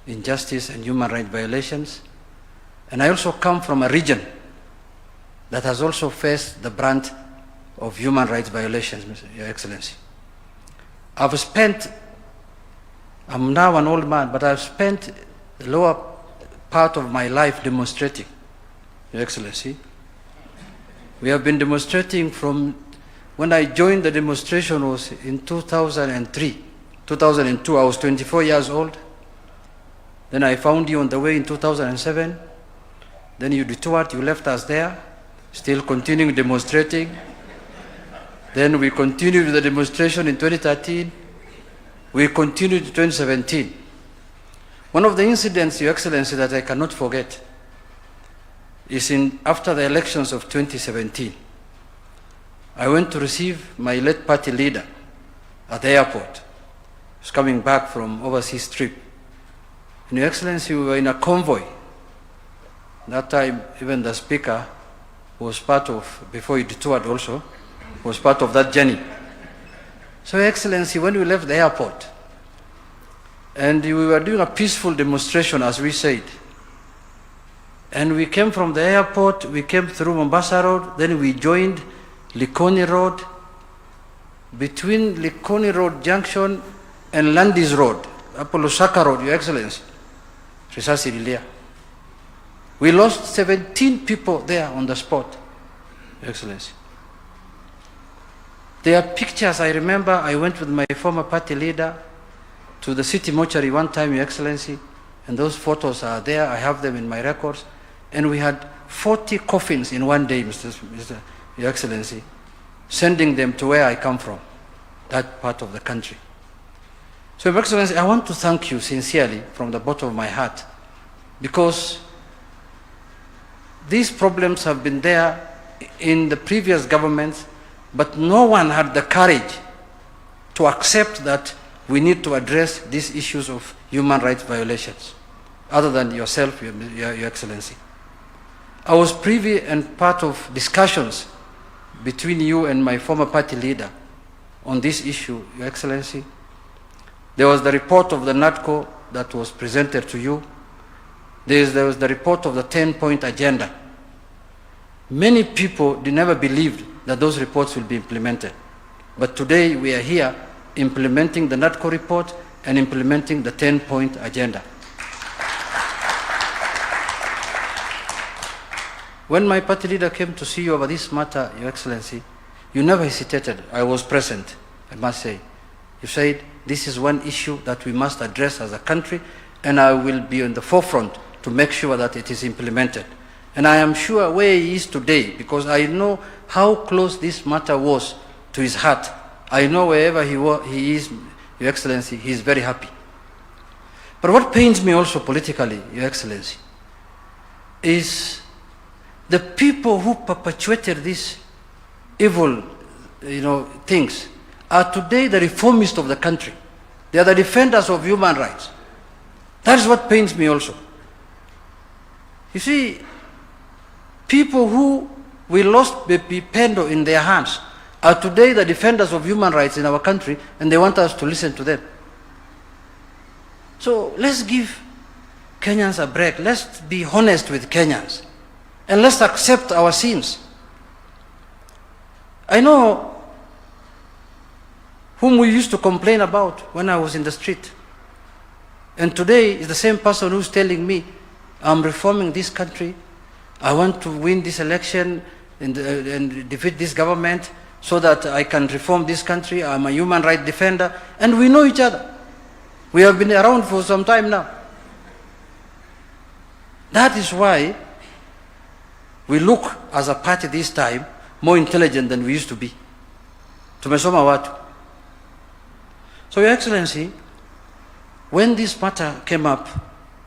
injustice and human rights violations. And I also come from a region that has also faced the brunt of human rights violations, Your Excellency. I'm now an old man, but I've spent the lower part of my life demonstrating, Your Excellency. We have been demonstrating from when I joined the demonstration was in 2003. 2002, I was 24 years old. Then I found you on the way in 2007. Then you detoured, you left us there, still continuing demonstrating. Then we continued the demonstration in 2013. We continued in 2017. One of the incidents, Your Excellency, that I cannot forget is after the elections of 2017. I went to receive my late party leader at the airport. He was coming back from overseas trip. And Your Excellency, we were in a convoy. That time, even the speaker was part of, before he detoured also, was part of that journey. So Your Excellency, when we left the airport, and we were doing a peaceful demonstration, as we said, and we came from the airport, we came through Mombasa Road, then we joined Likoni Road. Between Likoni Road Junction and Landis Road, Lusaka Road, Your Excellency, risasi ililia. We lost 17 people there on the spot, Your Excellency. There are pictures. I remember I went with my former party leader to the city mortuary one time, Your Excellency, and those photos are there. I have them in my records. And we had 40 coffins in one day, Your Excellency, sending them to where I come from, that part of the country. So, Your Excellency, I want to thank you sincerely from the bottom of my heart, because these problems have been there in the previous governments, but no one had the courage to accept that we need to address these issues of human rights violations, other than yourself, Your Excellency. I was privy and part of discussions between you and my former party leader on this issue, Your Excellency. There was the report of the NATCO that was presented to you. There was the report of the 10-point agenda. Many people never believed that those reports will be implemented. But today we are here implementing the NATCO report and implementing the 10-point agenda. When my party leader came to see you over this matter, Your Excellency, you never hesitated. I was present, I must say. You said, this is one issue that we must address as a country, and I will be on the forefront to make sure that it is implemented. And I am sure where he is today, because I know how close this matter was to his heart. I know wherever he is, Your Excellency, he is very happy. But what pains me also politically, Your Excellency, is the people who perpetuated these evil, things are today the reformists of the country. They are the defenders of human rights. That is what pains me also. You see, people who we lost Pendo in their hands are today the defenders of human rights in our country, and they want us to listen to them. So let's give Kenyans a break. Let's be honest with Kenyans. And let's accept our sins. I know whom we used to complain about when I was in the street. And today is the same person who's telling me, I'm reforming this country, I want to win this election and defeat this government so that I can reform this country, I'm a human rights defender, and we know each other. We have been around for some time now. That is why we look as a party this time more intelligent than we used to be. Tumesoma watu. So Your Excellency, when this matter came up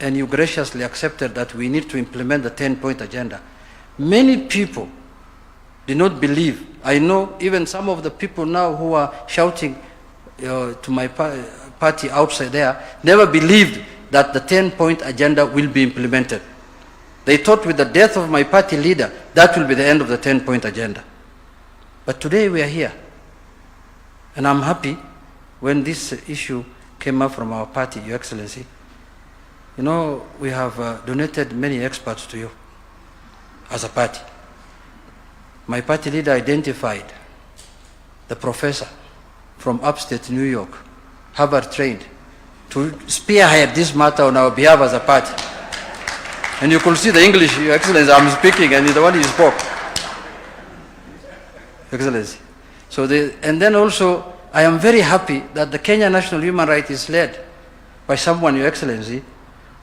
and you graciously accepted that we need to implement the 10-point agenda, many people did not believe. I know even some of the people now who are shouting to my party outside there never believed that the 10-point agenda will be implemented. They thought with the death of my party leader, that will be the end of the 10-point agenda. But today we are here. And I'm happy when this issue came up from our party, Your Excellency. You know, we have donated many experts to you as a party. My party leader identified the professor from upstate New York, Harvard trained, to spearhead this matter on our behalf as a party. And you could see the English, Your Excellency, I'm speaking, and the one you spoke. Excellency. So and then also, I am very happy that the Kenya National Human Rights is led by someone, Your Excellency,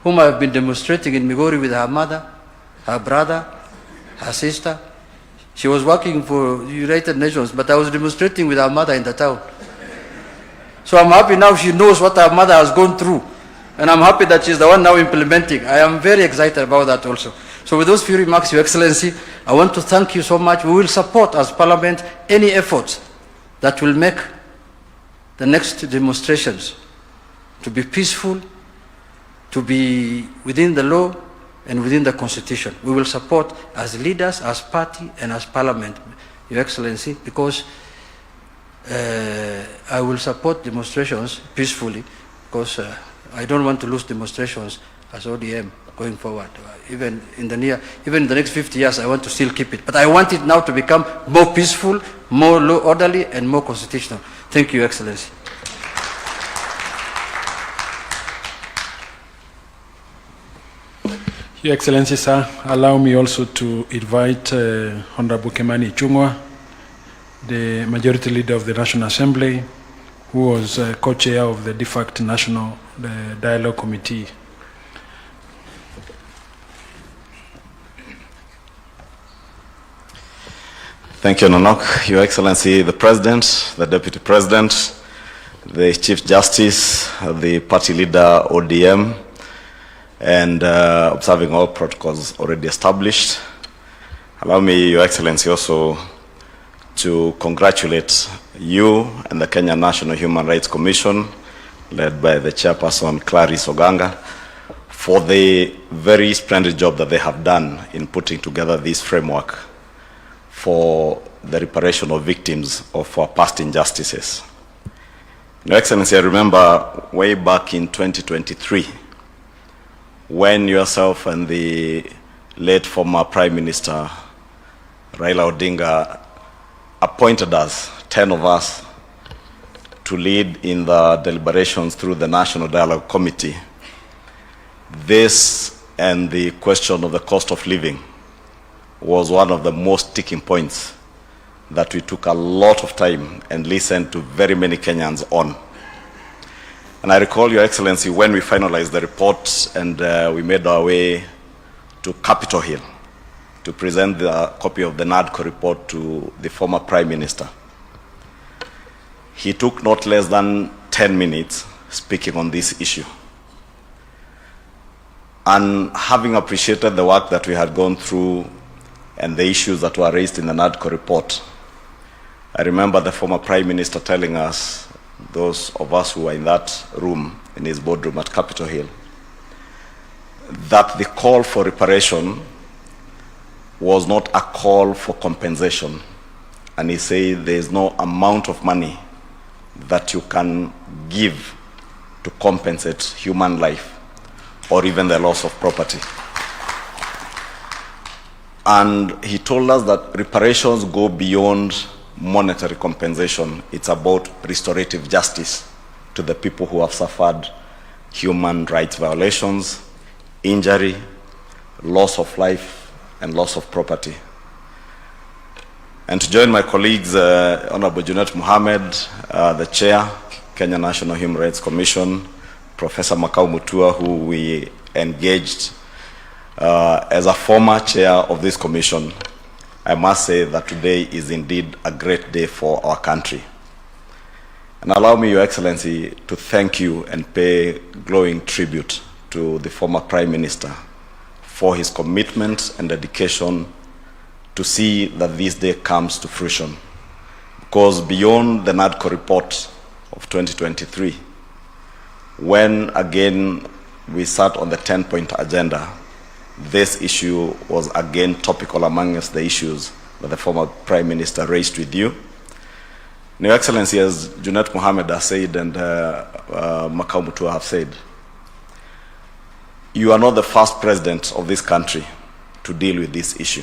whom I have been demonstrating in Migori with her mother, her brother, her sister. She was working for the United Nations, but I was demonstrating with her mother in the town. So I'm happy now she knows what her mother has gone through. And I'm happy that she's the one now implementing. I am very excited about that also. So with those few remarks, Your Excellency, I want to thank you so much. We will support as Parliament any efforts that will make the next demonstrations to be peaceful, to be within the law and within the Constitution. We will support as leaders, as party, and as Parliament, Your Excellency, because I will support demonstrations peacefully, because I don't want to lose demonstrations as ODM going forward. Even in the next 50 years, I want to still keep it. But I want it now to become more peaceful, more law orderly, and more constitutional. Thank you, Your Excellency. Your Excellency, sir, allow me also to invite Honorable Kemani Chungwa, the Majority Leader of the National Assembly, who was co-chair of the de facto National Dialogue Committee. Thank you, Nonok. Your Excellency, the President, the Deputy President, the Chief Justice, the Party Leader, ODM, and observing all protocols already established. Allow me, Your Excellency, also to congratulate you and the Kenya National Human Rights Commission, led by the Chairperson, Clarice Oganga, for the very splendid job that they have done in putting together this framework for the reparation of victims of our past injustices. Your Excellency, I remember way back in 2023, when yourself and the late former Prime Minister Raila Odinga appointed us, 10 of us, to lead in the deliberations through the National Dialogue Committee. This and the question of the cost of living was one of the most sticking points that we took a lot of time and listened to very many Kenyans on. And I recall, Your Excellency, when we finalized the report and we made our way to Capitol Hill to present the copy of the NADCO report to the former Prime Minister. He took not less than 10 minutes speaking on this issue. And having appreciated the work that we had gone through and the issues that were raised in the NADCO report, I remember the former Prime Minister telling us, those of us who were in that room, in his boardroom at Capitol Hill, that the call for reparation was not a call for compensation. And he said there is no amount of money that you can give to compensate human life or even the loss of property. And he told us that reparations go beyond monetary compensation. It's about restorative justice to the people who have suffered human rights violations, injury, loss of life, and loss of property. And to join my colleagues, Honorable Junet Mohamed, the Chair, Kenya National Human Rights Commission, Professor Makau Mutua, who we engaged as a former chair of this commission, I must say that today is indeed a great day for our country. And allow me, Your Excellency, to thank you and pay glowing tribute to the former Prime Minister for his commitment and dedication to see that this day comes to fruition. Because beyond the NADCO report of 2023, when again we sat on the 10-point agenda, this issue was again topical amongst the issues that the former Prime Minister raised with you. Your Excellency, as Junet Mohamed has said and Makau Mutua have said, you are not the first president of this country to deal with this issue.